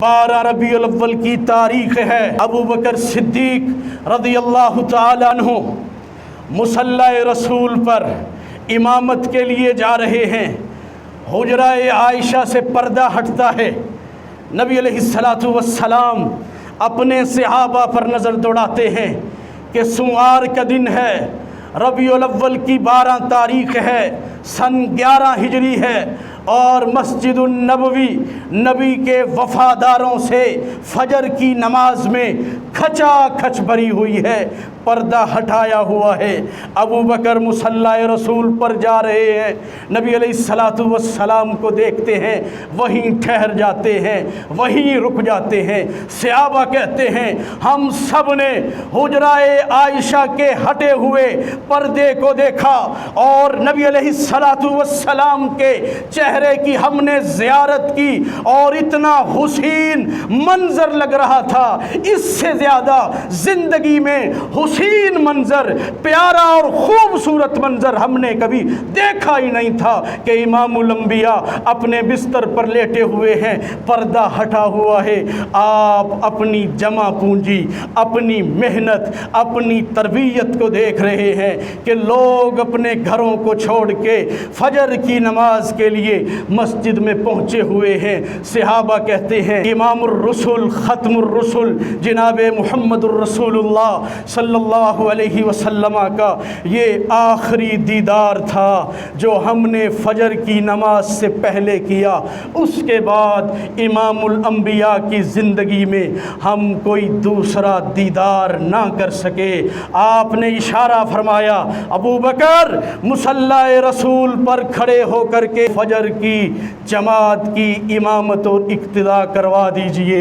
12 ربیع الاول کی تاریخ ہے۔ ابو بکر صدیق رضی اللہ تعالیٰ عنہ مصلی رسول پر امامت کے لیے جا رہے ہیں۔ حجرہ عائشہ سے پردہ ہٹتا ہے۔ نبی علیہ السلام اپنے صحابہ پر نظر دوڑاتے ہیں کہ سوار کا دن ہے، ربیع الاول کی 12 تاریخ ہے، سن 11 ہجری ہے، اور مسجد النبوی نبی کے وفاداروں سے فجر کی نماز میں کھچا کھچ بھری ہوئی ہے، پردہ ہٹایا ہوا ہے۔ ابو بکر مصلی رسول پر جا رہے ہیں، نبی علیہ السلام کو دیکھتے ہیں، وہیں ٹھہر جاتے ہیں، وہیں رک جاتے ہیں۔ صحابہ کہتے ہیں ہم سب نے حجرہ عائشہ کے ہٹے ہوئے پردے کو دیکھا اور نبی علیہ السلام کے چہرے کی ہم نے زیارت کی، اور اتنا حسین منظر لگ رہا تھا، اس سے زیادہ زندگی میں حسین منظر، پیارا اور خوبصورت منظر ہم نے کبھی دیکھا ہی نہیں تھا کہ امام الانبیاء اپنے بستر پر لیٹے ہوئے ہیں، پردہ ہٹا ہوا ہے۔ آپ اپنی جمع پونجی، اپنی محنت، اپنی تربیت کو دیکھ رہے ہیں کہ لوگ اپنے گھروں کو چھوڑ کے فجر کی نماز کے لیے مسجد میں پہنچے ہوئے ہیں۔ صحابہ کہتے ہیں امام الرسل، ختم الرسل جناب محمد الرسول اللہ صلی اللہ علیہ وسلم کا یہ آخری دیدار تھا جو ہم نے فجر کی نماز سے پہلے کیا۔ اس کے بعد امام الانبیاء کی زندگی میں ہم کوئی دوسرا دیدار نہ کر سکے۔ آپ نے اشارہ فرمایا ابو بکر مصلی رسول پر کھڑے ہو کر کے فجر کی جماعت کی امامت اور اقتداء کروا دیجئے۔